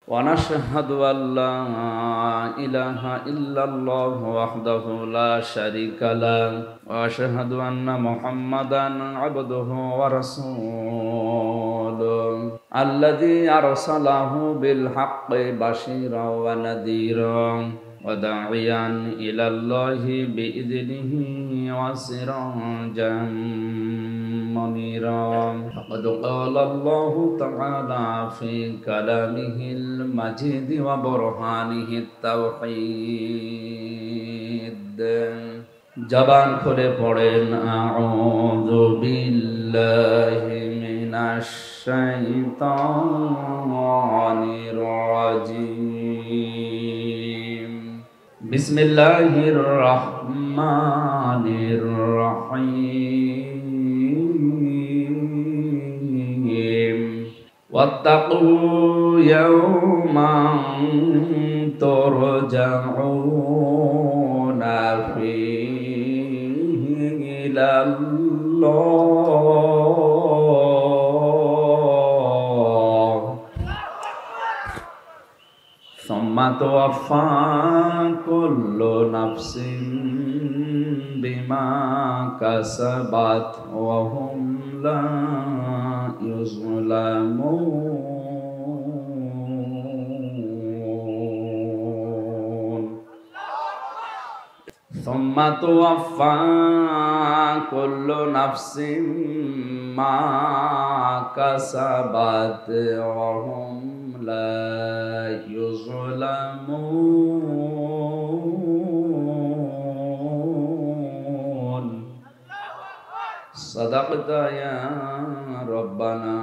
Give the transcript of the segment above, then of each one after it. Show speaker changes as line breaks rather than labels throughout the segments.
ونشهد أن لا إله إلا الله وحده لا شريك له وأشهد أن محمدا عبده ورسوله الذي أرسله بالحق بشيرا ونذيرا وداعيا إلى الله بإذنه وسراجا منيرا فقد قال الله تعالى في كلامه المجيد وبرهانه التوحيد জবান খুলে পড়েন আউযু বিল্লাহি মিনাশ শাইতানির রাজিম বিসমিল্লাহির রহমানির রহিম ওয়াত্তাকু ইয়াওমান তুরজাউনা ফীহি ইলাল্লাহ সুম্মা তুওয়াফা কুল্লু নাফসিন বিমা কাসাবাত ওয়া হুম লা ইউযলামুন সুম্মা তুওয়াফা কুল্লু নাফসিন মা কাসাবাত ওয়া হুম লা ইউযলামুন সাদাকতা ইয়া রব্বানা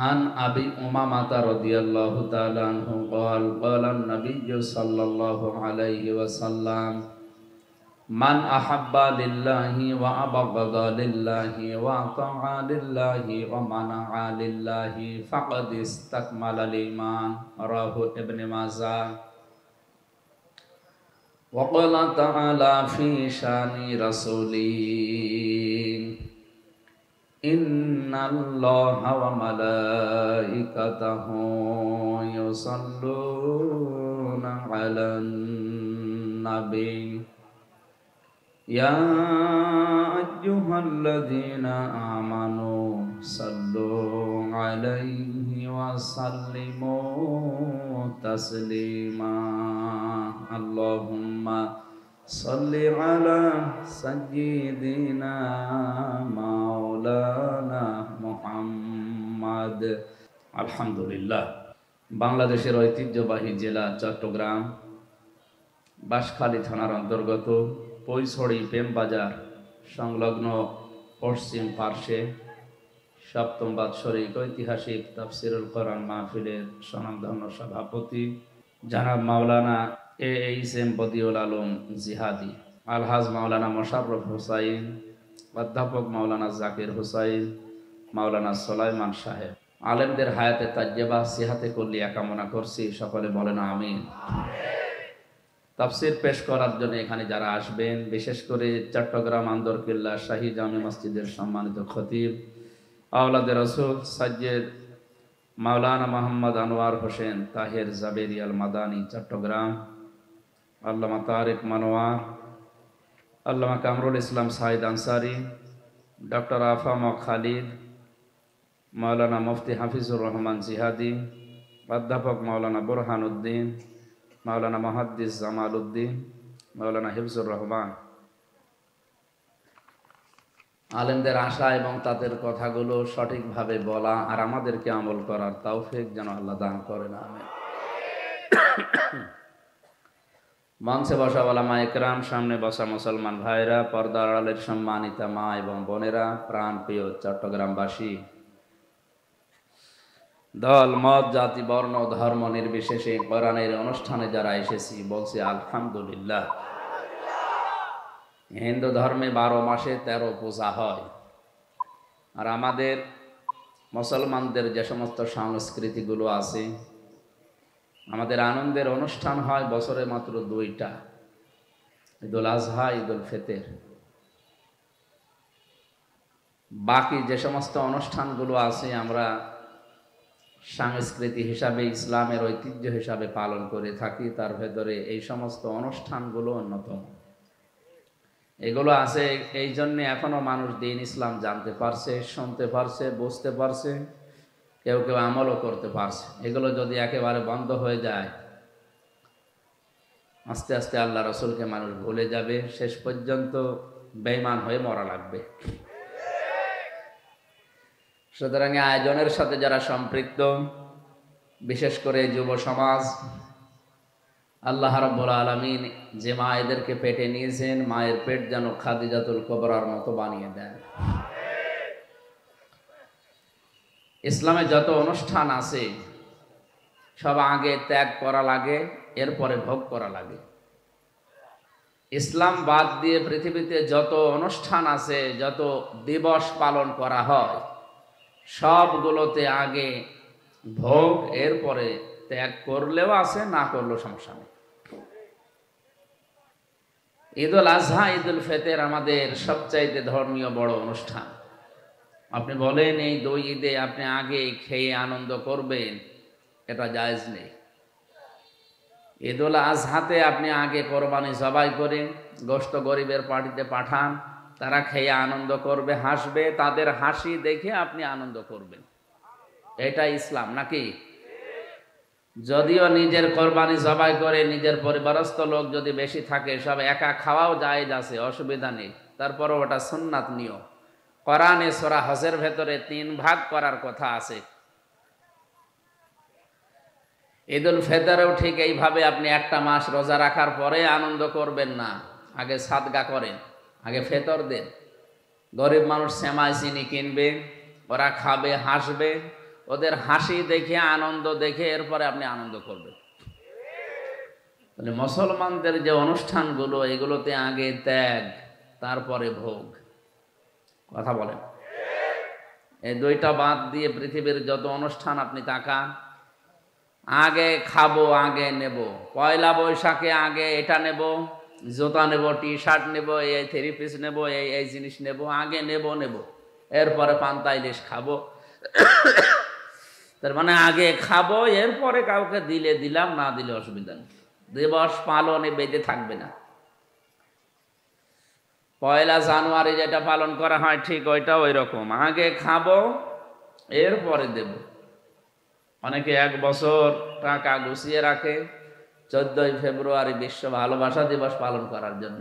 আন আবি উমামাতা রাদিয়াল্লাহু তাআলা আনহু ক্বাল ক্বালান নাবিয়্যু সাল্লাল্লাহু আলাইহি ওয়াসাল্লাম মান আহাব্বা লিল্লাহি ওয়া আবগাদা লিল্লাহি ওয়া আতাআ লিল্লাহি ওয়া মানাআ লিল্লাহি ফাকাদ ইসতাকমালাল ঈমান রাহু ইবনে মাজাহ ওয়া ক্বালা তাআলা ফি শানি রাসূলিহি ইন্নাল্লাহা ওয়া মালাইকাতাহু ইউসাল্লুনা আলান নাবী ইয়া আইয়ুহাল্লাযীনা আমানু সাল্লু আলাইহি ওয়া সাল্লিমু তাসলিমা আল্লাহুম্মা সাল্লি আলা সাইয়্যিদিনা মাওলানা মুহাম্মদ। আলহামদুলিল্লাহ। বাংলাদেশের ঐতিহ্যবাহী জেলা চট্টগ্রাম বাঁশখালী থানার অন্তর্গত পৈছড়ি প্রেমবাজার সংলগ্ন পশ্চিম পার্শ্বে সপ্তম বাৎসরিক ঐতিহাসিক তাফসিরুল কোরআন মাহফিলের স্বনামধন্য সভাপতি জনাব মাওলানা AHM বদিউল আলম জিহাদি, আলহাজ মাওলানা মোশাররফ হুসাইন, অধ্যাপক মাওলানা জাকির হুসাইন, মাওলানা সুলাইমান সাহেব, আলেমদের হায়াতে তাজ্জেবা সিহাতে কুল্লিয়া কামনা করছি। সকলে বলেন আমিন। তাফসির পেশ করার জন্য এখানে যারা আসবেন, বিশেষ করে চট্টগ্রাম আন্দরকিল্লা শাহী জামে মসজিদের সম্মানিত খতিব আওলাদে রাসূল সাইয়্যিদ মাওলানা মোহাম্মদ আনোয়ার হোসেন তাহের জাবেরি আল মাদানী চট্টগ্রাম, আল্লামা তারেক মানোয়ার, আল্লামা কামরুল ইসলাম সাইদ আনসারি, ডক্টর আফাম খালিদ, মাওলানা মুফতি হাফিজুর রহমান জিহাদি, অধ্যাপক মাওলানা বুরহান উদ্দিন, মাওলানা মুহাদ্দিস জামাল উদ্দিন, মাওলানা হিফজুর রহমান, আলেমদের আশা এবং তাদের কথাগুলো সঠিকভাবে বলা আর আমাদেরকে আমল করার তৌফিক যেন আল্লাহ দান করেন, আমিন। মঞ্চে বসা ওলামা ইকরাম, সামনে বসা মুসলমান ভাইরা, পর্দার আড়ালের সম্মানিতা মা এবং বোনেরা, প্রাণ প্রিয় চট্টগ্রামবাসী, দল মত জাতি বর্ণ ধর্ম নির্বিশেষে কোরআনের অনুষ্ঠানে যারা এসেছি বলছি আলহামদুলিল্লাহ। হিন্দু ধর্মে 12 মাসে 13 পূজা হয়, আর আমাদের মুসলমানদের যে সমস্ত সংস্কৃতিগুলো আছে, আমাদের আনন্দের অনুষ্ঠান হয় বছরে মাত্র 2টা, ঈদুল আজহা, ঈদুল ফিতর। বাকি যে সমস্ত অনুষ্ঠানগুলো আছে আমরা সংস্কৃতি হিসাবে, ইসলামের ঐতিহ্য হিসাবে পালন করে থাকি। তার ভেতরে এই সমস্ত অনুষ্ঠানগুলো অন্যতম। এগুলো আছে এই জন্য এখনো মানুষ দিন ইসলাম জানতে পারছে, শুনতে পারছে, বুঝতে পারছে, কেউ কেউ আমলও করতে পারছে। এগুলো যদি একেবারে বন্ধ হয়ে যায়, আস্তে আস্তে আল্লাহ রসুলকে মানুষ ভুলে যাবে, শেষ পর্যন্ত বেঈমান হয়ে মরা লাগবে। সুতরাং আয়োজনের সাথে যারা সম্পৃক্ত, বিশেষ করে যুব সমাজ, আল্লাহ রাব্বুল আলামিন যে মায়েদেরকে পেটে নিয়েছেন, মায়ের পেট যেন খাদিজাতুল কুবরার মতো বানিয়ে দেন। ইসলামে যত অনুষ্ঠান আছে সব আগে ত্যাগ করা লাগে, এরপরে ভোগ করা লাগে। ইসলাম বাদ দিয়ে পৃথিবীতে যত অনুষ্ঠান আছে, যত দিবস পালন করা হয়, সবগুলোতে আগে ভোগ, এরপরে ত্যাগ করলেও আছে, না করলেও সমস্যা নেই। ঈদুল আজহা, ঈদুল ফিতর আমাদের সবচাইতে ধর্মীয় বড় অনুষ্ঠান। আপনি বলেন এই দুই ঈদে আপনি আগে খেয়ে আনন্দ করবেন, এটা জায়েজ নেই। ঈদুল আজহাতে আপনি আগে কোরবানি জবাই করে গোশত গরিবের পার্টিতে পাঠান, তারা খেয়ে আনন্দ করবে, হাসবে, তাদের হাসি দেখে আপনি আনন্দ করবেন। এটা ইসলাম নাকি? যদিও নিজের কোরবানি জবাই করে নিজের পরিবারস্থ লোক যদি বেশি থাকে, সব একা খাওয়াও জায়েজ আছে, অসুবিধা নেই। তারপরও ওটা সুন্নাত নিয়ম। কোরআনে সূরা হজের ভেতরে 3 ভাগ করার কথা আছে। ঈদুল ফিতরেও ঠিক এইভাবে আপনি একটা মাস রোজা রাখার পরে আনন্দ করবেন না, আগে সাদগা করেন, আগে ফিতর দেন। গরিব মানুষ সেমাই চিনি কিনবে, ওরা খাবে, হাসবে, ওদের হাসি দেখে, আনন্দ দেখে এরপরে আপনি আনন্দ করবেন। মানে মুসলমানদের যে অনুষ্ঠানগুলো, এগুলোতে আগে ত্যাগ, তারপরে ভোগ। কথা বলেন। এই দুইটা বাদ দিয়ে পৃথিবীর যত অনুষ্ঠান আপনি তাকান, আগে খাবো, আগে নেব। পয়লা বৈশাখে আগে এটা নেব, জুতা নেব, টি শার্ট নেব, এই 3 পিস নেব, এই জিনিস নেব, আগে নেব। এরপরে পান্তা ইলিশ খাবো। তার মানে আগে খাবো, এরপরে কাউকে দিলে দিলাম, না দিলে অসুবিধা নেই। দিবস পালনে বেঁধে থাকবে না। পয়লা জানুয়ারি যেটা পালন করা হয়, ঠিক ওইটা ওই রকম, আগে খাবো, এরপরে দেব। অনেকে 1 বছর টাকা গুছিয়ে রাখে 14ই ফেব্রুয়ারি বিশ্ব ভালোবাসা দিবস পালন করার জন্য।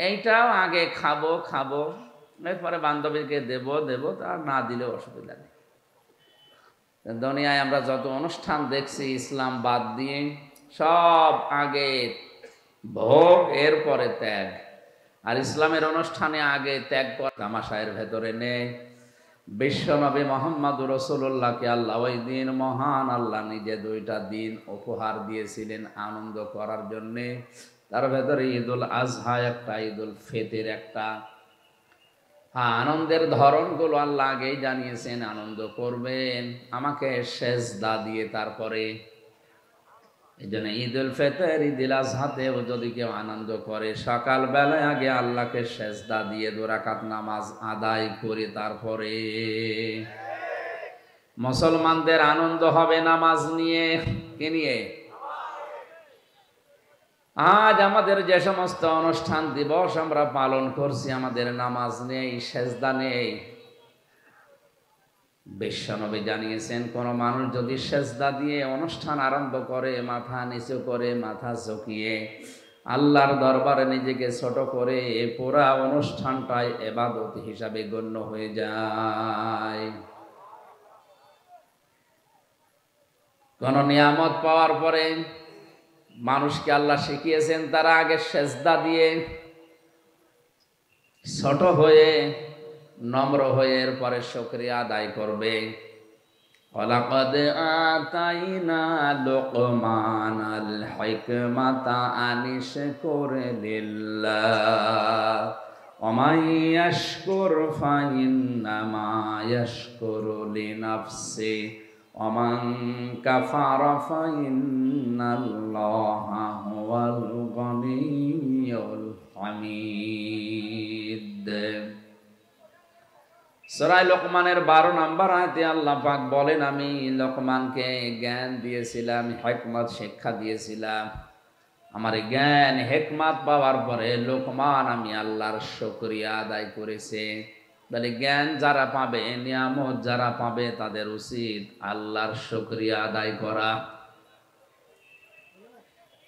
এইটাও আগে খাবো, এরপরে বান্ধবীকে দেব, তার না দিলে অসুবিধা নেই। দুনিয়ায় আমরা যত অনুষ্ঠান দেখছি ইসলাম বাদ দিয়ে, সব আগে ভোগ, এরপরে ত্যাগ। আর ইসলামের অনুষ্ঠানে আগে ত্যাগ করা তামাশায়ের ভেতরে নেই। বিশ্বনবী মুহাম্মদুর রাসূলুল্লাহকে আল্লাহ ওই দিন, মহান আল্লাহ নিজে 2টা দিন উপহার দিয়েছিলেন আনন্দ করার জন্যে। তার ভেতরে ঈদুল আজহা একটা, ঈদুল ফিতর একটা। আনন্দের ধরনগুলো আল্লাহ আগেই জানিয়েছেন, আনন্দ করবেন আমাকে সেজদা দিয়ে। তারপরে এই জন্য ঈদুল ফিতর, ঈদুল আজহাতেও যদি কেউ আনন্দ করে, সকালবেলায় আগে আল্লাহকে সেজদা দিয়ে 2 রাকাত নামাজ আদায় করে তারপরে। মুসলমানদের আনন্দ হবে নামাজ নিয়ে। কি নিয়ে? আজ আমাদের যে সমস্ত অনুষ্ঠান দিবস আমরা পালন করছি, আমাদের নামাজ নেই, সেজদা নেই। বিশ্বনবী জানিয়েছেন, কোন মানুষ যদি সেজদা দিয়ে অনুষ্ঠান আরম্ভ করে, মাথা নিচু করে, মাথা ঝুঁকিয়ে আল্লাহর দরবারে নিজেকে ছোট করে, এই পুরা অনুষ্ঠানটাই ইবাদত হিসাবে গণ্য হয়ে যায়। কোন নিয়ামত পাওয়ার পরে মানুষকে আল্লাহ শিখিয়েছেন তারা আগে সেজদা দিয়ে ছোট হয়ে, নম্র হয়ে, এরপরে শুকরিয়া আদায় করবে। ওয়ালাকাদ আতাইনা লুকমানাল হিকমাতা আনিশকুর লিল্লাহ ওয়া মান ইয়াশকুর ফাইন্নামা ইয়াশকুরু লিনাফসি ওয়া মান কাফারা ফাইন্নাল্লাহা হুয়াল গনিয়্যুল হামিদ। সূরা লোকমানের 12 নম্বর আয়াতে আল্লাহ পাক বলেন, আমি লোকমানকে জ্ঞান দিয়েছিলাম, হিকমত শিক্ষা দিয়েছিলাম। আমার জ্ঞান হিকমত পাওয়ার পরে লোকমান আমি আল্লাহর শুকরিয়া আদায় করেছে। বলে জ্ঞান যারা পাবে, নিয়ামত যারা পাবে, তাদের উচিত আল্লাহর শুকরিয়া আদায় করা।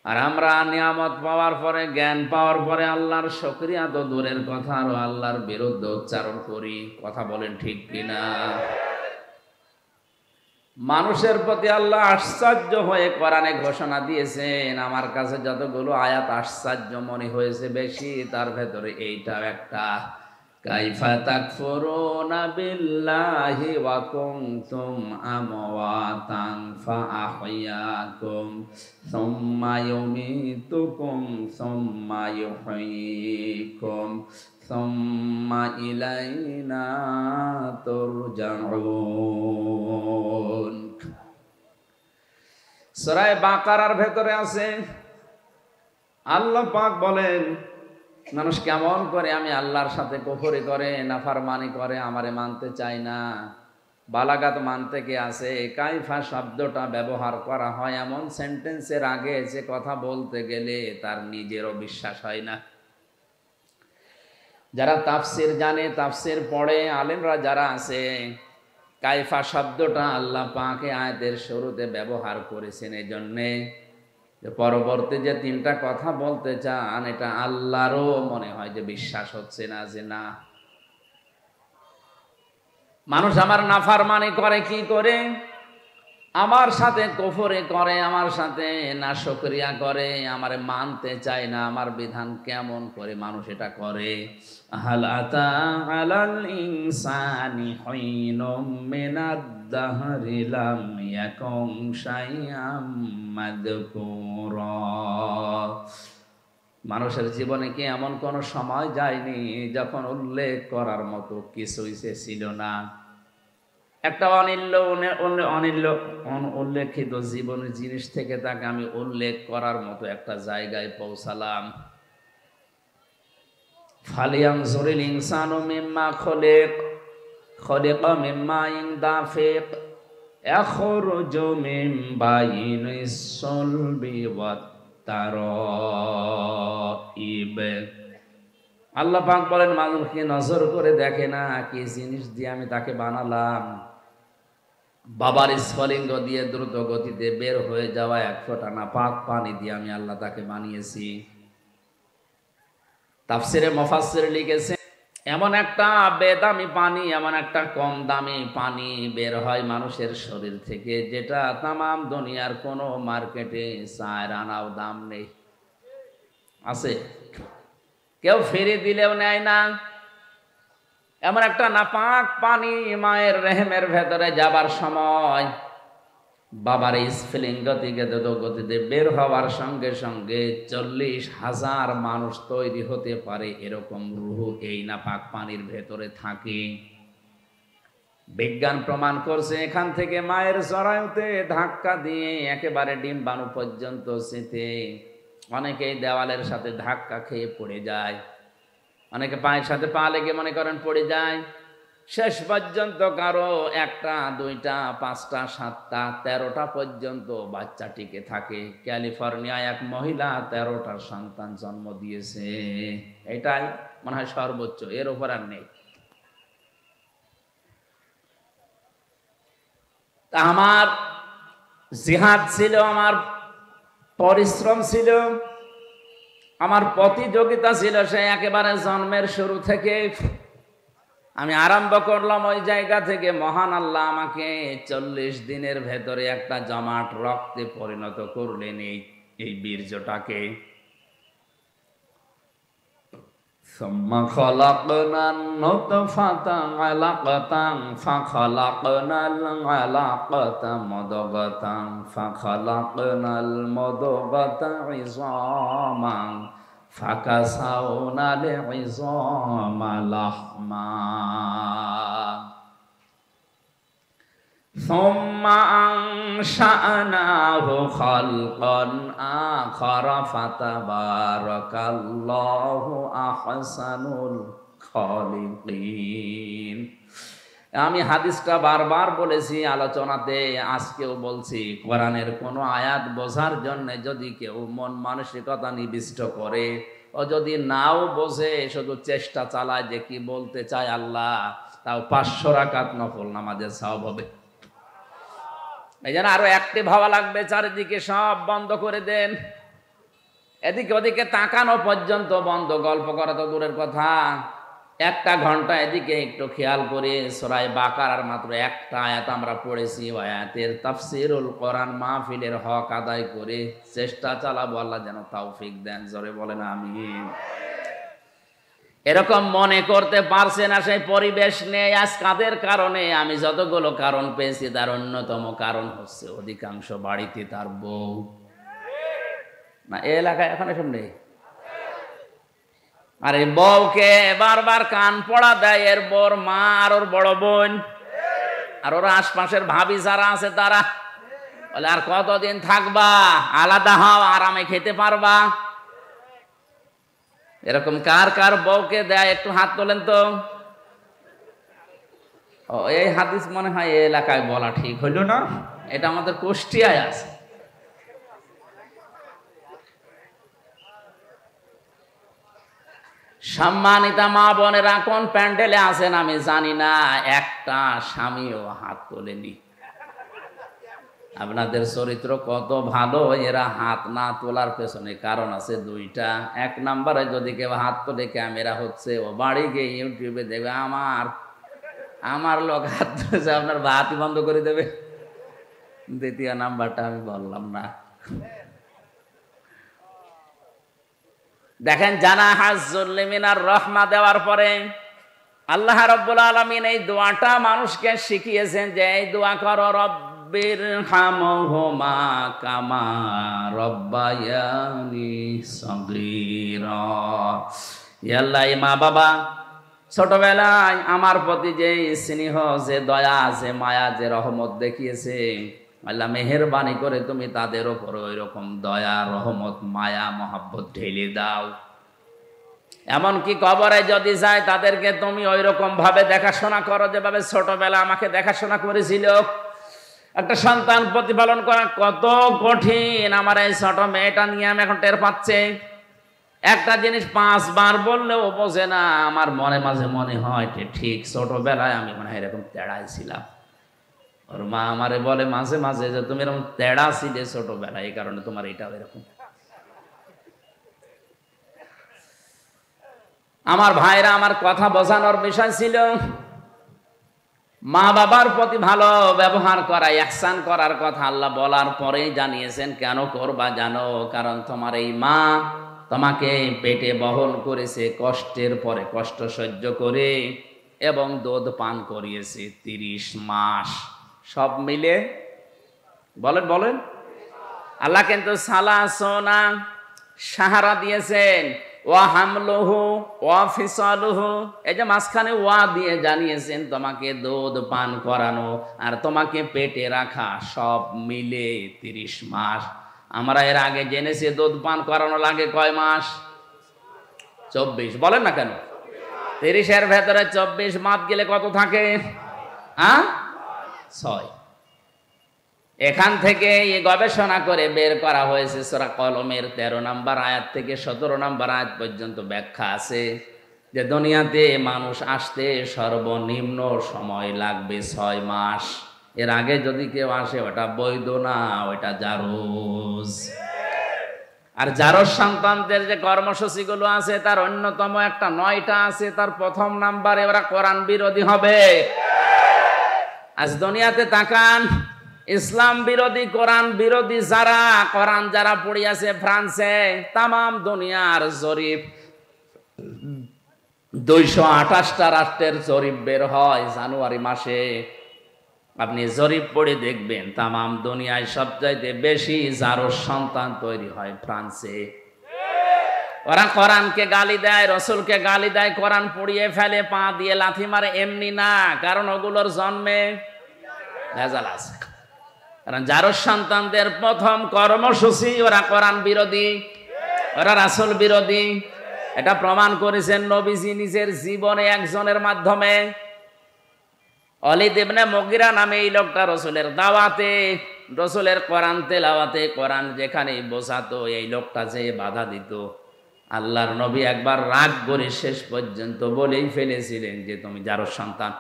আর আমরা নিয়ামত পাওয়ার পরে, জ্ঞান পাওয়ার পরে আল্লাহর শুকরিয়া তো দূরের কথা, আরো আল্লাহর বিরুদ্ধে উচ্চারণ করি। কথা বলেন ঠিক কিনা? মানুষের প্রতি আল্লাহ আশ্চর্য হয়ে কোরআনে ঘোষণা দিয়েছেন। আমার কাছে যতগুলো আয়াত আশ্চর্য মনে হয়েছে বেশি, তার ভেতরে এইটাও একটা। কাইফা তাকফুরুনা বিল্লাহি ওয়া কুনতুম আমওয়াতান ফাআহইয়াকুম সুম্মা ইউমীতুকুম সুম্মা ইউহয়ীকুম সুম্মা ইলাইনা তুরজাউন। সূরা বাকারার ভেতরে আছে, আল্লাহ পাক বলেন মানুষ কেমন করে আমি আল্লাহর সাথে কুফরি করে, নাফরমানি করে, আমারে মানতে চায় না। বালাগাত মানতে কে আছে? কাইফা শব্দটা ব্যবহার করা হয় এমন সেন্টেন্সের আগে যে কথা বলতে গেলে তার নিজেরও বিশ্বাস হয় না। যারা তাফসির জানে, তাফসির পড়ে, আলেমরা যারা আছে, কাইফা শব্দটা আল্লাহ পাক আয়াতের শুরুতে ব্যবহার করেছেন এই জন্যে পরবর্তী যে তিনটা কথা বলতে চান, এটা আল্লাহরও মনে হয় যে বিশ্বাস হচ্ছে না, যে না, মানুষ আমার নাফরমানি করে কি করে, আমার সাথে কুফরি করে, আমার সাথে নাশুকরিয়া করে, আমারে মানতে চায় না, আমার বিধান কেমন করে মানুষ এটা করে। হাল আতা আলাল ইনসানি হিনুম মিনাদ দাহরি লাম ইয়াকুন শাইআম মাযকুরা। মানুষের জীবনে কি এমন কোন সময় যায়নি যখন উল্লেখ করার মতো কিছুই ছিল না? একটা উল্লেখিত জীবনের জিনিস থেকে তাকে আমি উল্লেখ করার মতো একটা জায়গায় পৌঁছালাম। ফালিয়ানজুরিল ইনসানু মিম্মা খুলিকা মিম্মা ইন দাফিক ইয়াখরুজু মিন বাইনিস সুলবি ওয়াত তারাইব। আল্লাহ পাক বলেন মানুষকে নজর করে দেখে না কি জিনিস দিয়ে আমি তাকে বানালাম। বাবার স্ফলিঙ্গ দিয়ে দ্রুত গতিতে বের হয়ে যাওয়া এক ফোঁটা নাপাক পানি দিয়ে আমি আল্লাহ তাকে বানিয়েছি। তাফসিরে মুফাসসির লিখেছে এমন একটা বেদামি পানি, এমন একটা কম দামি পানি বের হয় মানুষের শরীর থেকে, যেটা তামাম দুনিয়ার কোনো মার্কেটে 4 আনাও দাম নেই। আছে? কেউ ফিরে দিলেও নেয় না। এমন একটা নাপাক পানি মায়ের রেহেমের ভেতরে যাবার সময় বাবার স্ফলিঙ্গ থেকে দ্রুত গতিতে বের হওয়ার সঙ্গে সঙ্গে 40,000 মানুষ তৈরি হতে পারে এরকম রূহ এই নাপাক পানির ভেতরে থাকে। বিজ্ঞান প্রমাণ করছে এখান থেকে মায়ের জরায়ুতে ধাক্কা দিয়ে একেবারে ডিম্বাণু পর্যন্ত যেতে অনেকেই দেওয়ালের সাথে ধাক্কা খেয়ে পড়ে যায়, অনেকে পায়ের সাথে পা লেগে মনে করেন পড়ে যায়। শেষ পর্যন্ত কারো 1টা 2টা 5টা 7টা 13টা পর্যন্ত বাচ্চা টিকে থাকে। ক্যালিফোর্নিয়ায় এক মহিলা 13টা সন্তান জন্ম দিয়েছে। এটাই মনে হয় সর্বোচ্চ, এর উপর আর নেই। তা আমার জিহাদ ছিল, আমার পরিশ্রম ছিল, আমার প্রতিযোগিতা ছিল, সে একেবারে জন্মের শুরু থেকে। আমি আরম্ভ করলাম ওই জায়গা থেকে। মহান আল্লাহ আমাকে 40 দিনের ভেতরে একটা জমাট রক্তে পরিণত করলেন এই বীর্যটাকে। সুম্মা খালাকনান নুতফাতান আলাকাতান ফাখালাকনাল আলাকাতা মুদগাতান ফাখালাকনাল মুদগাতা ইযামান ফাকাসাউনাল ইযামা লাহমা সুম্মা আনশা'নাহু খালকান আখারা ফাতাবারাকাল্লাহু আহসানুল খালিকিন। আমি হাদিসটা বারবার বলেছি আলোচনাতে, আজকেও বলছি, কোরআনের কোনো আয়াত বোঝার জন্য যদি কেউ মন মানসিকতা নিবিষ্ট করে, ও যদি নাও বোঝে, শুধু চেষ্টা চালায় যে কি বলতে চায় আল্লাহ, তাও 500 রাকাত নফল নামাজের সওয়াব হবে। এই জন্য আরো অ্যাক্টিভ হওয়া লাগবে। চারিদিকে সব বন্ধ করে দেন, এদিকে ওদিকে তাকানো পর্যন্ত বন্ধ, গল্প করা তো দূরের কথা। 1 ঘন্টা এদিকে একটু খেয়াল করে সূরা বাকারার মাত্র একটা আয়াত আমরা পড়েছি, ওই আয়াতের তাফসীরুল কোরআন মাহফিলের হক আদায় করে চেষ্টা চালাবো। আল্লাহ যেন তৌফিক দেন, জোরে বলেন আমিন। এরকম মনে করতে পারছে না, সেই পরিবেশ নেই আজ। কাদের কারণে? আমি যতগুলো কারণ পেয়েছি তার অন্যতম কারণ হচ্ছে অধিকাংশ বাড়িতে তার বউ না। এই এলাকায় এখন এসব নেই। আর এই বউকে বারবার কান পড়া দেয় এর বড় মা আর ওর বড় বোন আর ওর আশপাশের ভাবি যারা আছে তারা বলে, আর কতদিন থাকবা, আলাদা হও, আরামে খেতে পারবা। এরকম কার কার বউকে দেয় একটু হাত তোলেন তো। ও, এই হাদিস মনে হয় এই এলাকায় বলা ঠিক হইল না, এটা আমাদের কুষ্টিয়ায় আছে। সম্মানিতা মা বোনেরা, কোন প্যান্ডেলে আছেন আমি জানি না, একটা স্বামীও হাত তোলেনি। আপনাদের চরিত্র কত ভালো, এরা হাত না তোলার পেছনে কারণ আছে 2টা। 1 নম্বরে যদি কেউ হাত তোলে, ক্যামেরা হচ্ছে, ও বাড়ি গিয়ে ইউটিউবে দেখবে আমার লোক হাত তুলেছে, আপনার ভাতই বন্ধ করে দেবে। 2য় নাম্বারটা আমি বললাম না। দেখেন, জানা হাজুল্লিমিনার রহমা দেওয়ার পরে আল্লাহ রাব্বুল আলামিন এই দোয়াটা মানুষকে শিখিয়েছেন যে এই দোয়া করো, রব্বির হামহুমা কামা রব্বায়ানি সগীরা। ইয়া আল্লাহ, মা বাবা ছোটবেলায় আমার প্রতি যে স্নেহ, যে দয়া, যে মায়া, যে রহমত দেখিয়েছে, আল্লাহ মেহেরবানি করে তুমি তাদের ওপর ওই রকম দয়া, রহমত, মায়া, মহাব্বত ঢেলে দাও। এমনকি কবরে যদি যায় তাদেরকে তুমি ওই রকম ভাবে দেখাশোনা করো যেভাবে ছোটবেলা আমাকে দেখাশোনা করেছিল। একটা সন্তান প্রতিপালন করা কত কঠিন, আমার এই ছোট মেয়েটা নিয়ে আমি এখন টের পাচ্ছে। একটা জিনিস 5 বার বললেও বোঝে না। আমার মাঝে মনে হয় ঠিক ছোটবেলায় আমি মনে হয় এরকম তেড়াই ছিলাম। ওর মা আমারে বলে মাঝে মাঝে যে তুমি এরকম তেড়া ছিলে ছোটবেলায়, এই কারণে তোমার এটাও এরকম। আমার ভাইরা, আমার কথা বোঝানোর বিষয় ছিল মা বাবার প্রতি ভালো ব্যবহার করা, ইহসান করার কথা আল্লাহ বলার পরেই জানিয়েছেন কেন করবা জানো? কারণ তোমার এই মা তোমাকে পেটে বহন করেছে কষ্টের পরে কষ্ট সহ্য করে, এবং দুধ পান করিয়েছে 30 মাস। সব মিলে বলেন আল্লাহ কিন্তু সালাসনা সাহারা দিয়েছেন, ওয়া হামলুহু ওয়া ফিসালুহু, এই যে মাঝখানে ওয়া দিয়ে জানিয়েছেন তোমাকে দুধ পান করানো আর তোমাকে পেটে রাখা, সব মিলে 30 মাস। আমরা এর আগে জেনেছি দুধ পান করানো লাগে কয় মাস? 24। বলেন না কেন? 30-এর ভেতরে 24 মাস গেলে কত থাকে? 6। এখান থেকে গবেষণা করে বের করা হয়েছে সূরা কলমের 13 নম্বর আয়াত থেকে 17 নম্বর আয়াত পর্যন্ত ব্যাখ্যা আছে যে দুনিয়াতে মানুষ আসতে সর্বনিম্ন সময় লাগবে 6 মাস। এর আগে যদি কেউ আসে ওটা বৈধ না, ওটা জারজ। আর জারজ সন্তানদের যে কর্মসূচিগুলো আছে তার অন্যতম একটা 9টা আছে। তার 1ম নাম্বারে ওরা কোরআন বিরোধী হবে। আজ দুনিয়াতে তাকান, ইসলাম বিরোধী, কোরআন বিরোধী যারা, কোরআন যারা পড়িয়াছে ফ্রান্সে, তামাম দুনিয়ার জরিপ 228টা রাষ্ট্রের জরিপ বের হয় জানুয়ারি মাসে। আপনি জরিপ পড়ে দেখবেন তামাম দুনিয়ায় সবচাইতে বেশি জারজ সন্তান তৈরি হয় ফ্রান্সে। ওরা কোরআনকে গালি দেয়, রসুলকে গালি দেয়, কোরআন পড়িয়ে ফেলে, পা দিয়ে লাথি মারে। এমনি না, কারণ ওগুলোর জন্মে ভেজাল আছে। কারণ জারজ সন্তানদের প্রথম কর্মসূচি ওরা কোরআন বিরোধী, ওরা রাসূল বিরোধী। এটা প্রমাণ করেছেন নবীজি নিজের জীবনে একজনের মাধ্যমে। ওয়ালিদ ইবনে মুগিরা নামে এই লোকটা রসুলের দাওয়াতে, রসুলের কোরআন তেলাওয়াতে, কোরআন যেখানে বোঝাতো এই লোকটা যে বাধা দিত। আল্লাহর নবী একবার রাগ করে শেষ পর্যন্ত বলেই ফেলেছিলেন যে তুমি যারো সন্তান।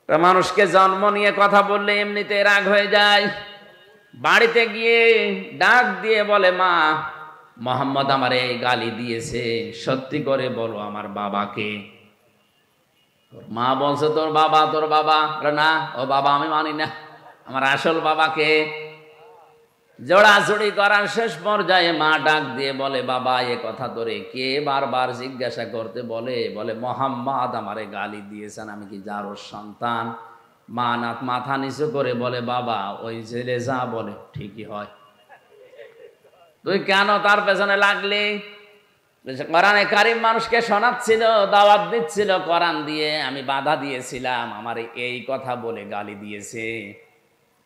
মানুষকে জন্ম নিয়ে কথা বললে এমনিতে রাগ হয়ে যায়। বাড়িতে গিয়ে ডাক দিয়ে বলে, মা মোহাম্মদ আমার এই গালি দিয়েছে, সত্যি করে বলো আমার বাবাকে। মা বলছে তোর বাবা? তোর বাবা? না, ও বাবা আমি মানি না, আমার আসল বাবাকে। জোড়াজুড়ি করার শেষ পর্যায়ে মা ডাক দিয়ে বলে, বাবা এ কথা তোরে কে বারবার জিজ্ঞাসা করতে বলে? বলে মোহাম্মদ আমারে গালি দিয়েছেন, আমি কি যারোর সন্তান? মা মাথা নিচু করে বলে, বাবা ওই ছেলে যা বলে ঠিকই হয়, তুই কেন তার পেছনে লাগলি? কোরআনে কারিম মানুষকে শোনাচ্ছিল, দাওয়াত দিচ্ছিল কোরআন দিয়ে, আমি বাধা দিয়েছিলাম, আমার এই কথা বলে গালি দিয়েছে।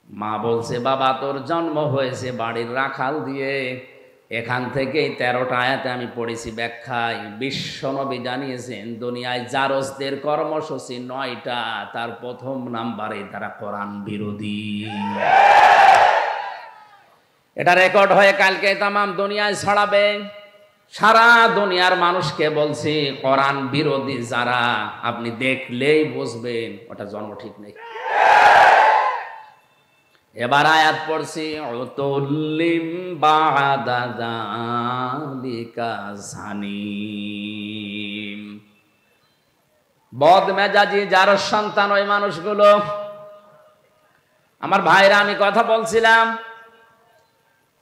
মা বলছে, বাবা তোর জন্ম হয়েছে বাড়ির রাখাল দিয়ে। এখান থেকেই 13টা আয়াতে আমি পড়েছি ব্যাখ্যায়। বিশ্বনবী জানিয়েছেন দুনিয়ায় জারজদের কর্মসূচি 9টা, তার প্রথম নাম্বারে তারা কোরআন বিরোধী। এটা রেকর্ড হয়ে কালকে তামাম দুনিয়ায় ছড়াবে। সারা দুনিয়ার মানুষকে বলছি, কোরআন বিরোধী যারা, আপনি দেখলেই বুঝবেন ওটা জন্ম ঠিক নেই। এবার আয়াত পড়ছি, উতুল্লিম বাদা যালিকা জানিম। বদমেজাজি যার সন্তান ওই মানুষগুলো। আমার ভাইরা, আমি কথা বলছিলাম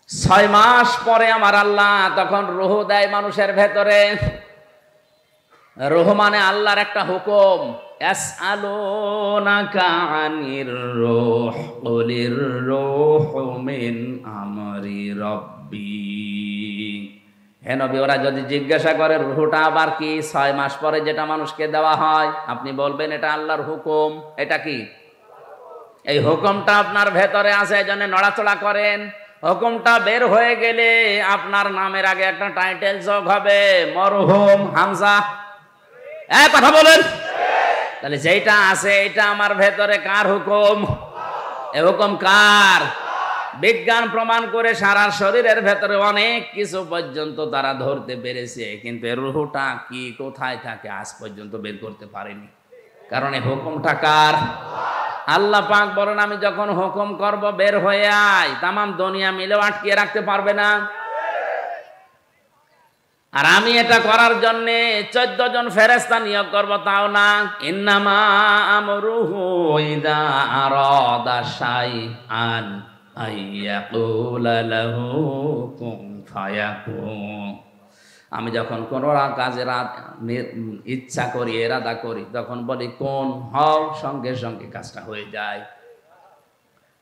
6 মাস পরে আমার আল্লাহ তখন রূহ দেয় মানুষের ভেতরে। রূহ মানে আল্লাহর একটা হুকুম। ইয়াসআলুনাকা আনির রূহ কুলির রূহু মিন আমরি রাব্বি। হে নবী, ওরা যদি জিজ্ঞাসা করে রূহটা আবার কি, 6 মাস পরে যেটা মানুষকে দেওয়া হয়, আপনি বলবেন এটা আল্লাহর হুকুম। এটা কি? এই হুকুমটা আপনার ভেতরে আছে, এই জন্য নড়াচড়া করেন। হুকুমটা বের হয়ে গেলে আপনার নামের আগে একটা টাইটেল যোগ হবে, মরহুম হামজা। কথা বলেন। তাহলে যেটা আছে এটা আমার ভেতরে কার হুকুম? এ হুকুম কার? বিজ্ঞান প্রমাণ করে সারা শরীরের ভেতরে অনেক কিছু পর্যন্ত তারা ধরতে পেরেছে, কিন্তু এর রূহটা কি কোথায় থাকে আজ পর্যন্ত বের করতে পারেনি। কারণ এই হুকুমটা কার? আল্লাহ পাক বলেন, আমি যখন হুকুম করব বের হয়ে আয়, তামাম দুনিয়া মিলেও আটকিয়ে রাখতে পারবে না। আর আমি এটা করার জন্য 14 জন ফেরেশতা নিয়োগ করব, তাও না। ইন্নামা আমরুহু ইযা আরাদা শাইআন আইয়াকুলা লাহু কুন ফায়াকুন। আমি যখন কোন কাজের ইচ্ছা করি, এরাদা করি, তখন বলি কোন হও, সঙ্গে সঙ্গে কাজটা হয়ে যায়।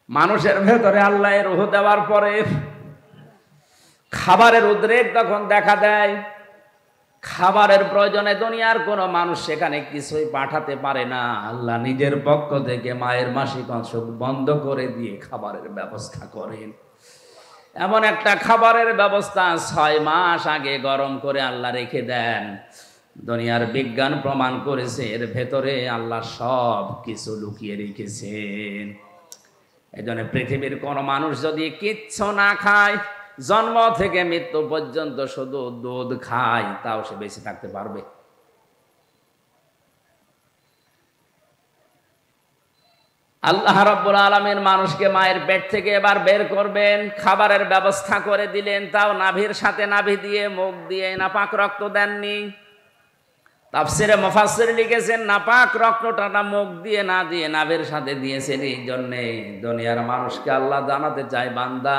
মানুষের ভেতরে আল্লাহ রূহ দেওয়ার পরে খাবারের উদ্রেক তখন দেখা দেয়। খাবারের প্রয়োজনে দুনিয়ার কোনো মানুষ সেখানে কিছুই পাঠাতে পারে না। আল্লাহ নিজের পক্ষ থেকে মায়ের মাসিক অংশ বন্ধ করে দিয়ে খাবারের ব্যবস্থা করেন। এমন একটা খাবারের ব্যবস্থা 6 মাস আগে গরম করে আল্লাহ রেখে দেন। দুনিয়ার বিজ্ঞান প্রমাণ করেছে এর ভেতরে আল্লাহ সব কিছু লুকিয়ে রেখেছেন। এই জন্য পৃথিবীর কোনো মানুষ যদি কিচ্ছু না খায়, জন্ম থেকে মৃত্যু পর্যন্ত শুধু দুধ খায়, তাও সে বেঁচে থাকতে পারবে। আল্লাহ রাব্বুল আলামিন মানুষকে মায়ের পেট থেকে এবার বের করবেন, খাবারের ব্যবস্থা করে দিলেন, তাও নাভির সাথে নাভি দিয়ে, মুখ দিয়ে নাপাক রক্ত দেননি। তাফসিরে মুফাসসির লিখেছেন নাপাক রক্তটা মুখ দিয়ে না দিয়ে নাভির সাথে দিয়েছেন। এই জন্যে দুনিয়ার মানুষকে আল্লাহ জানাতে চায়, বান্দা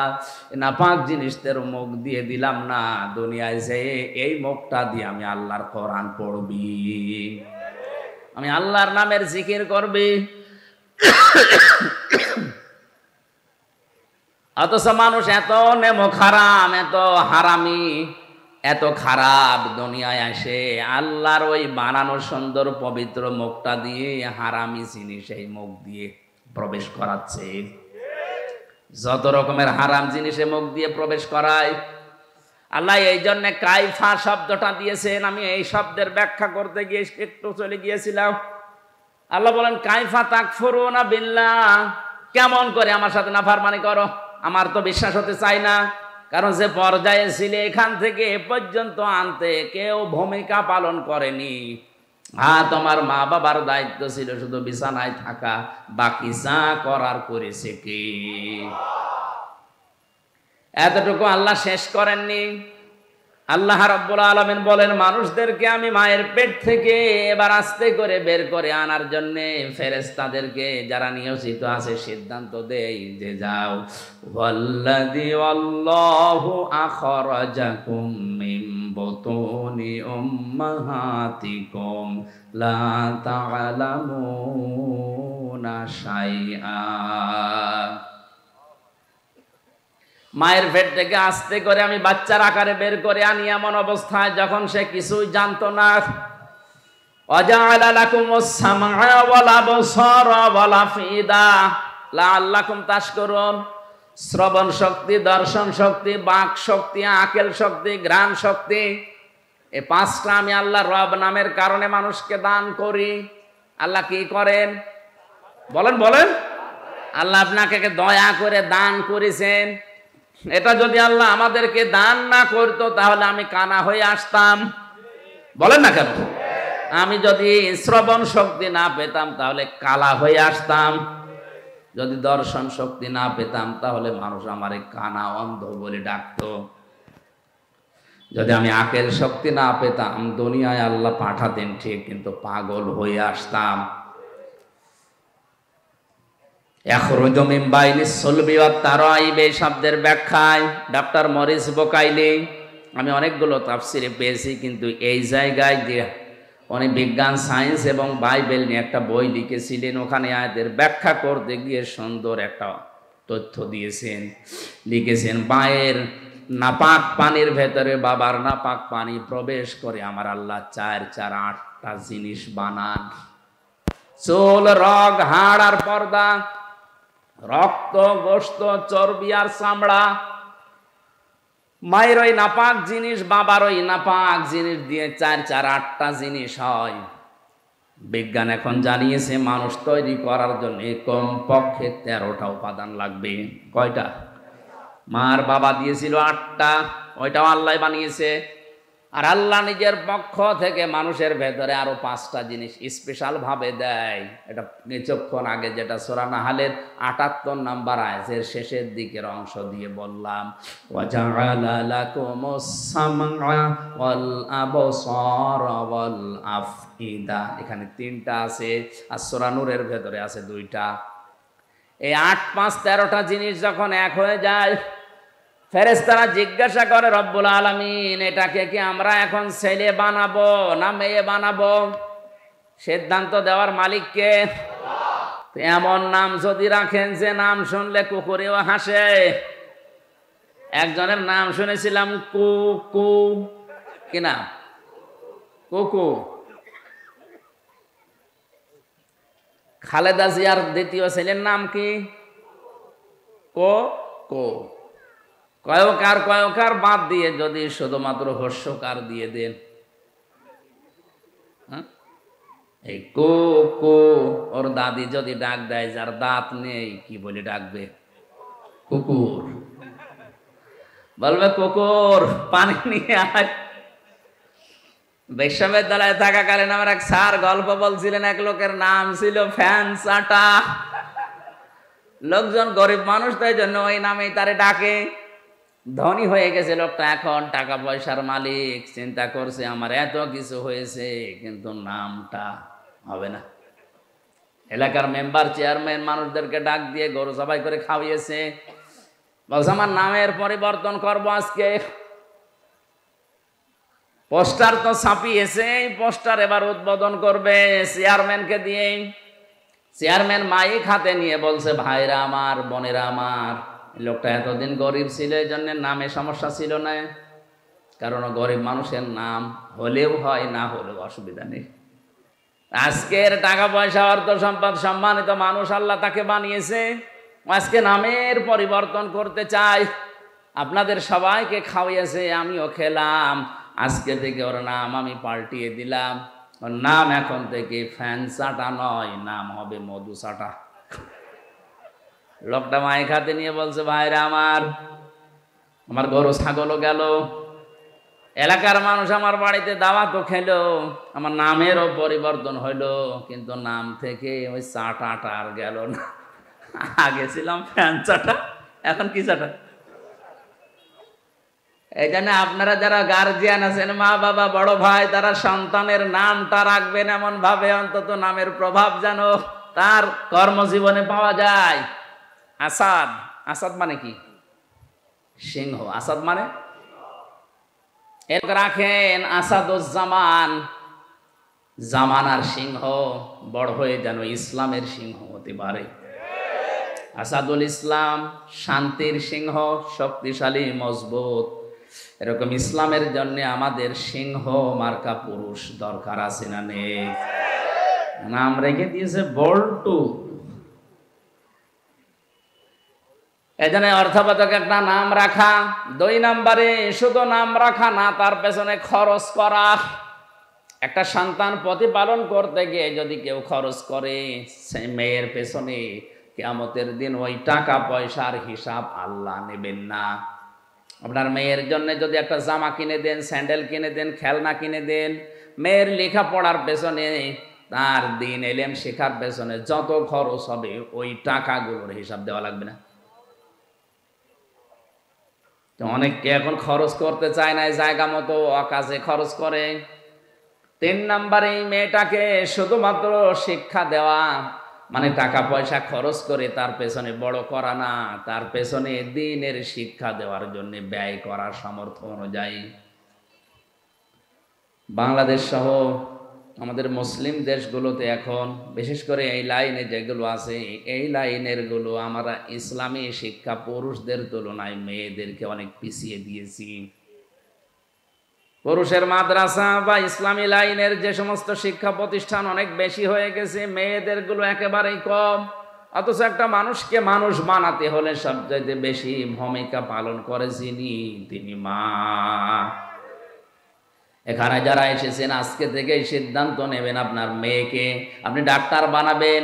নাপাক জিনিসদের মুখ দিয়ে দিলাম না, দুনিয়ায় যে এই মুখটা দিয়ে আমি আল্লাহর কোরআন পড়বি, আমি আল্লাহর নামের জিকির করবি। অথচ মানুষ এত নেমুখ হারাম, এত হারামি, এত খারাপ, দুনিয়ায় আসে আল্লাহর ওই বানানো সুন্দর পবিত্র মুখটা দিয়ে হারামি জিনিস এই মুখ দিয়ে প্রবেশ করাচ্ছে। যত রকমের হারাম জিনিসে মুখ দিয়ে প্রবেশ করায়। আল্লাহ এই জন্য কাইফা শব্দটা দিয়েছেন। আমি এই শব্দের ব্যাখ্যা করতে গিয়ে একটু চলে গিয়েছিলাম। আল্লাহ বলেন কাইফা তাকফুরুনা বিল্লাহ, কেমন করে আমার সাথে নাফরমানি করো? আমার তো বিশ্বাস হতে চাই না, কারণ যে পর্যায়ে ছিলে এখান থেকে এ পর্যন্ত আনতে কেউ ভূমিকা পালন করেনি। হ্যাঁ, তোমার মা বাবার দায়িত্ব ছিল শুধু বিছানায় থাকা, বাকি যা করার করেছে কি? এতটুকু আল্লাহ শেষ করেননি। আল্লাহ রাব্বুল আলামিন বলেন মানুষদেরকে আমি মায়ের পেট থেকে এবার আস্তে করে বের করে আনার জন্য ফেরেশতাদেরকে যারা নিয়োজিত আছে সিদ্ধান্ত দেই যে যাও, ওয়াল্লাযী আল্লাহু আখরাজাকুম মিন বুতুনি উম্মাহাতিকুম লা তা'লামুনা শাইআ। মায়ের পেট থেকে আস্তে করে আমি বাচ্চার আকারে বের করে আনি এমন অবস্থায় যখন সে কিছুই জানতো না। ওয়াজআলা লাকুমুস সামআ ওয়াল আবসারা ওয়াল আফইদা লাআল্লাকুম তাশকুরুন। শ্রবণ শক্তি, দর্শন শক্তি, বাক শক্তি, আকেল শক্তি, ঘ্রাণ শক্তি, এই পাঁচটা আমি আল্লাহ রব নামের কারণে মানুষকে দান করি। আল্লাহ কি করেন বলেন? বলেন, আল্লাহ আপনাকে দয়া করে দান করেছেন। এটা যদি আল্লাহ আমাদেরকে দান না করতো তাহলে আমি কানা হয়ে আসতাম। বলেন না কেন? আমি যদি শ্রবণ শক্তি না পেতাম তাহলে কালা হয়ে আসতাম। যদি দর্শন শক্তি না পেতাম তাহলে মানুষ আমারে কানা, অন্ধ বলে ডাকতো। যদি আমি আকেল শক্তি না পেতাম দুনিয়ায় আল্লাহ পাঠাতেন ঠিক, কিন্তু পাগল হয়ে আসতাম। ইয়াখরুজু মিন বাইনিস সুলবি ওয়াত তারাইব এই শব্দের ব্যাখ্যায় ডক্টর মরিস বোকাইলি আমি অনেকগুলো তাফসিরে পেয়েছি, কিন্তু এই জায়গায় যে উনি বিজ্ঞান, সায়েন্স এবং বাইবেল নিয়ে একটা বই লিখেছিলেন, ওখানে আয়াতের ব্যাখ্যা করতে গিয়ে সুন্দর একটা তথ্য দিয়েছেন। লিখেছেন মায়ের নাপাক পানির ভেতরে বাবার নাপাক পানি প্রবেশ করে আমার আল্লাহ 8টা জিনিস বানান। চুল, রগ, হাড় আর পর্দা, রক্ত, গোশত, চর্বি আর চামড়া। মায়ের ওই নাপাক জিনিস বাবার ওই নাপাক জিনিস দিয়ে 8টা জিনিস হয়। বিজ্ঞান এখন জানিয়েছে মানুষ তৈরি করার জন্য কমপক্ষে 13টা উপাদান লাগবে। কয়টা? মার বাবা দিয়েছিল 8টা, ওইটাও আল্লাহ বানিয়েছে। আর আল্লাহ নিজের পক্ষ থেকে মানুষের ভেতরে আরো 5টা জিনিস স্পেশাল ভাবে দেয়। এটা কিছুক্ষণ আগে যেটা সূরা নাহলের 78 নম্বর আয়াতের শেষের দিকের অংশ দিয়ে বললাম, ওয়াজআলা লাকুমুস সামআ ওয়াল আবসারা ওয়াল আফইদা। এখানে 3টা আছে, আর সূরা নূরের ভেতরে আছে 2টা। এই 8, 5, 13টা জিনিস যখন এক হয়ে যায়, ফেরেশতারা জিজ্ঞাসা করে রব্বুল আলামিন এটাকে কি আমরা এখন ছেলে বানাবো না মেয়ে বানাবো? সিদ্ধান্ত দেওয়ার মালিক কে? এমন নাম যদি রাখেন যে নাম শুনলে কুকুরেও হাসে। একজনের নাম শুনেছিলাম কুকু, কি নাম? কুকু। খালেদা জিয়ার দ্বিতীয় ছেলের নাম কি? কো। কয়কার বাদ দিয়ে যদি শুধুমাত্র হর্ষকার দিয়ে দেন, এই কো, ওর দাদি যদি ডাক দেয় যার দাঁত নেই, কি বলে ডাকবে? কুকুর। বলবে কুকুর পানি নিয়ে আয়। বিশ্ববিদ্যালয়ে থাকাকালীন আমার এক স্যার গল্প বলছিলেন, এক লোকের নাম ছিল ফ্যান চাটা। লোকজন গরিব মানুষ, তাই জন্য ওই নামেই তারে ডাকে। ধনী হয়ে গেছে লোকটা, এখন টাকা পয়সার মালিক, চিন্তা করছে আমার এত কিছু হয়েছে কিন্তু নামটা হবে না। এলাকার মেম্বার, চেয়ারম্যান মানুষদেরকে ডাক দিয়ে গরু জবাই করে খাওয়িয়েছে। বলছে আমার নামের পরিবর্তন করবো আজকে। পোস্টার তো ছাপিয়েছে, এই পোস্টার এবার উদ্বোধন করবে চেয়ারম্যানকে দিয়ে। চেয়ারম্যান মাইক হাতে নিয়ে বলছে, ভাইরা আমার, বোনেরা আমার, লোকটা এতদিন গরিব ছিল, এই জন্য নামে সমস্যা ছিল না। কারণ গরিব মানুষের নাম হলেও হয়, না হলেও অসুবিধা নেই। আজকের টাকা পয়সা, অর্থ সম্পদ, সম্মানিত মানুষ আল্লাহ তাকে বানিয়েছে, আজকে নামের পরিবর্তন করতে চাই। আপনাদের সবাইকে খাওয়াইয়েছে, আমিও খেলাম, আজকে থেকে ওর নাম আমি পাল্টিয়ে দিলাম। ওর নাম এখন থেকে ফ্যান চাটা নয়, নাম হবে মধু চাটা। লোকটা মাইক হাতে নিয়ে বলছে, ভাইরা আমার গরু ছাগলও গেল, এলাকার মানুষ আমার বাড়িতে দাওয়াতও খেলো, আমার নামেরও পরিবর্তন হইলো, কিন্তু নাম থেকে ওই চাটাটা আর গেল না। আগে ছিলাম ফ্যান চাটা, এখন কি চাটা? এই জন্য আপনারা যারা গার্জিয়ান আছেন, মা বাবা বড় ভাই, তারা সন্তানের নামটা রাখবেন এমন ভাবে, অন্তত নামের প্রভাব যেন তার কর্মজীবনে পাওয়া যায়। আসাদ, আসাদ মানে কি? সিংহ। আসাদ মানে এর রাখেন আসাদুজ্জামান, জামানার সিংহ বড় হয়ে যেন ইসলামের সিংহ হতে পারে। আসাদুল ইসলাম শান্তির সিংহ, শক্তিশালী মজবুত। এরকম ইসলামের জন্য আমাদের সিংহ মার্কা পুরুষ দরকার আছে না নেই? নাম রেখে দিয়েছে বল্টু। এজন্য অর্থবোধক একটা নাম রাখা। 2 নম্বরে শুধু নাম রাখা না, তার পেছনে খরচ করা। একটা সন্তান প্রতিপালন করতে গিয়ে যদি কেউ খরচ করে সেই মেয়ের পেছনে, কিয়ামতের দিন ওই টাকা পয়সার হিসাব আল্লাহ নেবেন না। আপনার মেয়ের জন্য যদি একটা জামা কিনে দেন, স্যান্ডেল কিনে দেন, খেলনা কিনে দেন, মেয়ের লেখাপড়ার পেছনে, তার দিন এলেম শেখার পেছনে যত খরচ হবে ওই টাকাগুলোর হিসাব দেওয়া লাগবে না? তো অনেককে এখন খরচ করতে চায় না, জায়গা মতো অকাজে খরচ করে। 3 নম্বরে এই মেয়েটাকে শুধুমাত্র শিক্ষা দেওয়া, মানে টাকা পয়সা খরচ করে তার পেছনে বড় করা না, তার পেছনে দ্বীনের শিক্ষা দেওয়ার জন্য ব্যয় করার সামর্থ্য অনুযায়ী। বাংলাদেশ সহ আমাদের মুসলিম দেশগুলোতে এখন বিশেষ করে এই লাইনে যেগুলো আছে, এই লাইনের গুলো আমরা ইসলামী শিক্ষা পুরুষদের তুলনায় মেয়েদেরকে অনেক পিছিয়ে দিয়েছি। পুরুষের মাদ্রাসা বা ইসলামী লাইনের যে সমস্ত শিক্ষা প্রতিষ্ঠান অনেক বেশি হয়ে গেছে, মেয়েদের গুলো একেবারেই কম। অথচ একটা মানুষকে মানুষ বানাতে হলে সবচাইতে বেশি ভূমিকা পালন করে যিনি, তিনি মা। এখানে যারা এসেছেন আজকে থেকেই সিদ্ধান্ত নেবেন আপনার মেয়েকে আপনি ডাক্তার বানাবেন,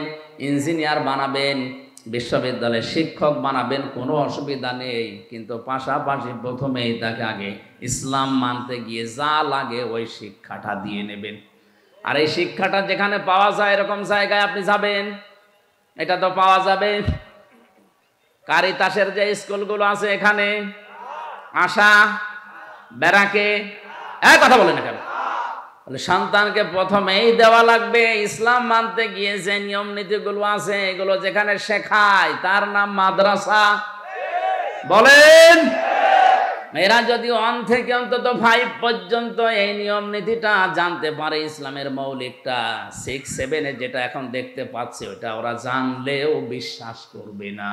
ইঞ্জিনিয়ার বানাবেন, বিশ্ববিদ্যালয়ের শিক্ষক বানাবেন, কোনো অসুবিধা নেই। কিন্তু পাশাপাশি প্রথমেই তাকে আগে ইসলাম মানতে গিয়ে যা লাগে ওই শিক্ষাটা দিয়ে নেবেন। আর এই শিক্ষাটা যেখানে পাওয়া যায় এরকম জায়গায় আপনি যাবেন, এটা তো পাওয়া যাবে। কারিতাসের যে স্কুলগুলো আছে এখানে, আশা, ব্যারাকে, কথা বলে না কেন? সন্তানকে প্রথমেই দেওয়া লাগবে ইসলাম মানতে গিয়ে যে নিয়ম নীতিগুলো আছে, এগুলো যেখানে শেখায় তার নাম মাদ্রাসা। বলেন, এরা যদি 1 থেকে অন্তত 5 পর্যন্ত এই নিয়ম নীতিটা জানতে পারে, ইসলামের মৌলিকটা 6, 7 যেটা এখন দেখতে পাচ্ছে ওটা ওরা জানলেও বিশ্বাস করবে না।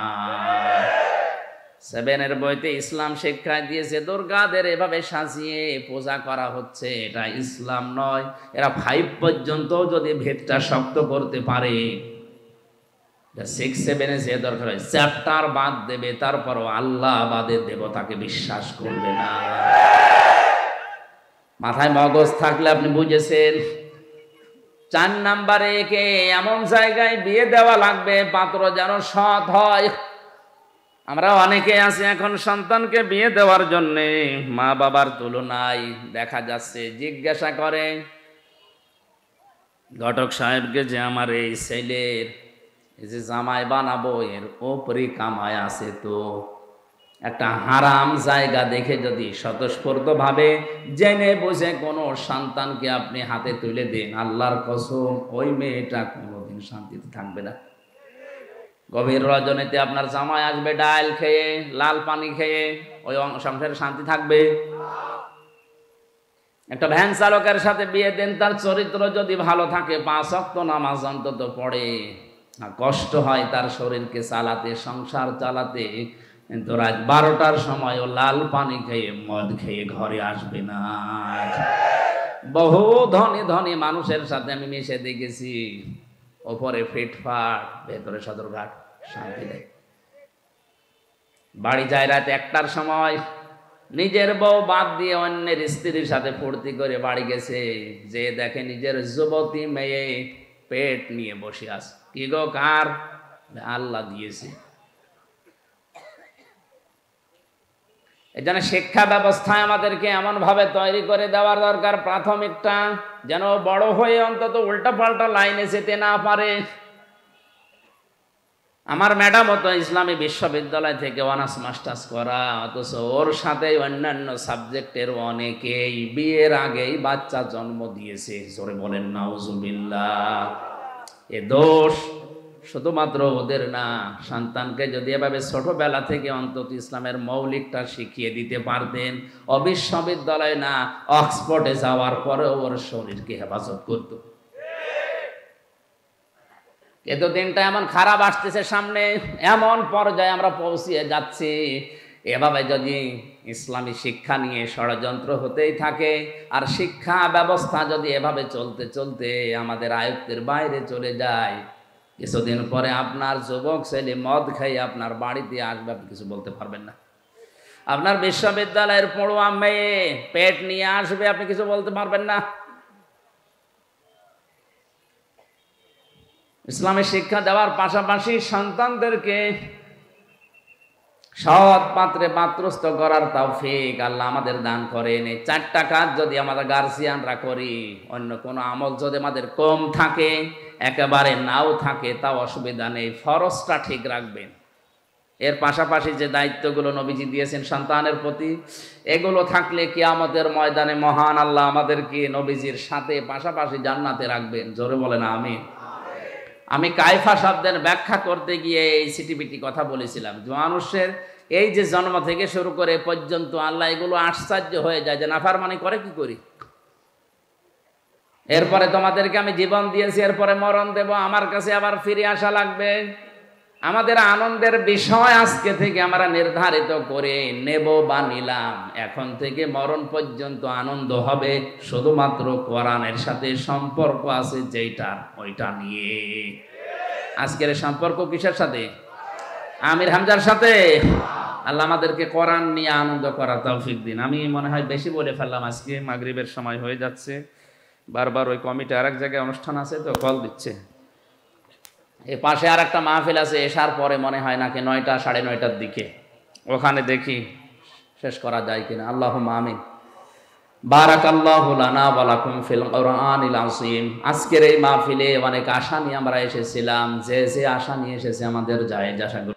7 বইতে ইসলাম শিক্ষা দিয়েছে দুর্গাদের এভাবে সাজিয়ে পূজা করা হচ্ছে, এটা ইসলাম নয়। এরা 5 পর্যন্ত যদি ভেদটা শক্ত করতে পারে, 6, 7 যে দরকার হয় চ্যাপ্টার বাদ দেবে, তারপরও আল্লাহ বাদের দেবতাকে বিশ্বাস করবে না। মাথায় মগজ থাকলে আপনি বুঝেছেন। 4 নম্বরে একে এমন জায়গায় বিয়ে দেওয়া লাগবে পাত্র যেন সৎ হয়। আমরা অনেকে আছি এখন সন্তানকে বিয়ে দেওয়ার জন্য মা বাবার তুলনায় দেখা যাচ্ছে জিজ্ঞাসা করে ঘটক সাহেবকে যে আমার এই ছেলের এই যে জামাই বানাবো এর ওপরে কামাই আছে, তো একটা হারাম জায়গা দেখে যদি স্বতঃস্ফূর্ত ভাবে জেনে বুঝে কোনো সন্তানকে আপনি হাতে তুলে দেন, আল্লাহর কসম ওই মেয়েটা কোনোদিন শান্তিতে থাকবে না। গভীর রজনীতে আপনার জামাই আসবে ডাল খেয়ে, লাল পানি খেয়ে, ওই সংসারে শান্তি থাকবে? একটা ভ্যান চালকের সাথে বিয়ে দেন, তার চরিত্র যদি ভালো থাকে, 5 ওয়াক্ত নামাজ অন্তত পড়ে, কষ্ট হয় তার শরীরকে চালাতে, সংসার চালাতে, কিন্তু রাত 12টার সময় ও লাল পানি খেয়ে মদ খেয়ে ঘরে আসবে না। বহু ধনী ধনী মানুষের সাথে আমি মিশে দেখেছি, ওপরে ফিটফাট, ভেতরে সদরঘাট, শান্তি নেই। বাড়ি যায় রাত 1টার সময়, নিজের বউ বাদ দিয়ে অন্যের স্ত্রীর সাথে ফুর্তি করে বাড়ি গেছে, যে দেখে নিজের যুবতী মেয়ে পেট নিয়ে বসে আছে। কি গো, কার? আল্লাহ দিয়েছে। এজন্য শিক্ষা ব্যবস্থায় আমাদেরকে এমন ভাবে তৈরি করে দেওয়ার দরকার, প্রাথমিকটা যেন বড় হয়ে অন্তত উল্টা পাল্টা লাইনে যেতে না পারে। আমার ম্যাডাম তো ইসলামী বিশ্ববিদ্যালয় থেকে অনার্স মাস্টার্স করা, অথচ ওর সাথে অন্যান্য সাবজেক্টের অনেকেই বিয়ের আগেই বাচ্চা জন্ম দিয়েছে। জোরে বলেন নাউজুবিল্লাহ। এ দোষ শুধুমাত্র ওদের না, সন্তানকে যদি এভাবে ছোটবেলা থেকে অন্তত ইসলামের মৌলিকটা শিখিয়ে দিতে পারতেন, অবিশ্ববিদ্যালয় না অক্সফোর্ডে যাওয়ার পরে ওর শরীরকে হেফাজত করত। কিন্তু দিনটা এমন খারাপ আসতেছে সামনে, এমন পর্যায়ে আমরা পৌঁছিয়ে যাচ্ছি, এভাবে যদি ইসলামী শিক্ষা নিয়ে ষড়যন্ত্র হতেই থাকে আর শিক্ষা ব্যবস্থা যদি এভাবে চলতে চলতে আমাদের আয়ত্তের বাইরে চলে যায়, কিছুদিন পরে আপনার যুবক ছেলে মদ খাইয়ে আপনার বাড়িতে আসবে, আপনি কিছু বলতে পারবেন না। আপনার বিশ্ববিদ্যালয়ের পড়ুয়া মেয়ে পেট নিয়ে আসবে, আপনি কিছু বলতে পারবেন না। ইসলামের শিক্ষা দেওয়ার পাশাপাশি সন্তানদেরকে সৎ পাত্রে পাত্রস্থ করার তৌফিক আল্লাহ আমাদের দান করেন। এই চারটা কাজ যদি আমাদের গার্জিয়ানরা করি, অন্য কোনো আমল যদি আমাদের কম থাকে, একেবারে নাও থাকে, তাও অসুবিধা নেই, ফরজটা ঠিক রাখবেন। এর পাশাপাশি যে দায়িত্বগুলো নবীজি দিয়েছেন সন্তানের প্রতি, এগুলো থাকলে কিয়ামতের ময়দানে মহান আল্লাহ আমাদেরকে নবীজির সাথে পাশাপাশি জান্নাতে রাখবেন। জোরে বলেন আমিন। আমি কায়ফা শব্দের ব্যাখ্যা করতে গিয়ে এই সিটিপিটি কথা বলেছিলাম, যে মানুষের এই যে জন্ম থেকে শুরু করে পর্যন্ত আল্লাহ এগুলো আশ্চর্য হয়ে যায় যে নাফরমানি করে কি করি। এরপরে তোমাদেরকে আমি জীবন দিয়েছি, এরপরে মরণ দেব, আমার কাছে আবার ফিরে আসা লাগবে। আমাদের আনন্দের বিষয় আজকে থেকে আমরা নির্ধারিত করে নেব বা নিলাম, এখন থেকে মরণ পর্যন্ত আনন্দ হবে শুধুমাত্র কোরআনের সাথে সম্পর্ক আছে যেইটার, ওইটা নিয়ে। আজকের সম্পর্ক কিসের সাথে? আমির হামজার সাথে। আল্লাহ আমাদেরকে কোরআন নিয়ে আনন্দ করার তৌফিক দিন। আমি মনে হয় বেশি বলে ফেললাম, আজকে মাগরিবের সময় হয়ে যাচ্ছে, বারবার ওই কমিটি আরেক জায়গায় অনুষ্ঠান আছে তো কল দিচ্ছে। এই পাশে আর একটা মাহফিল আছে এশার পরে, মনে হয় নাকি 9টা 9:30টার দিকে, ওখানে দেখি শেষ করা যায় কিনা। আল্লাহুম্মা আমিন। বারাকাল্লাহু লানা ওয়া লাকুম ফিল কুরআনিল আযীম। আজকের এই মাহফিলে অনেক আশা নিয়ে আমরা এসেছিলাম, যে আশা নিয়ে এসেছে আমাদের জায়েজ আশাগুলো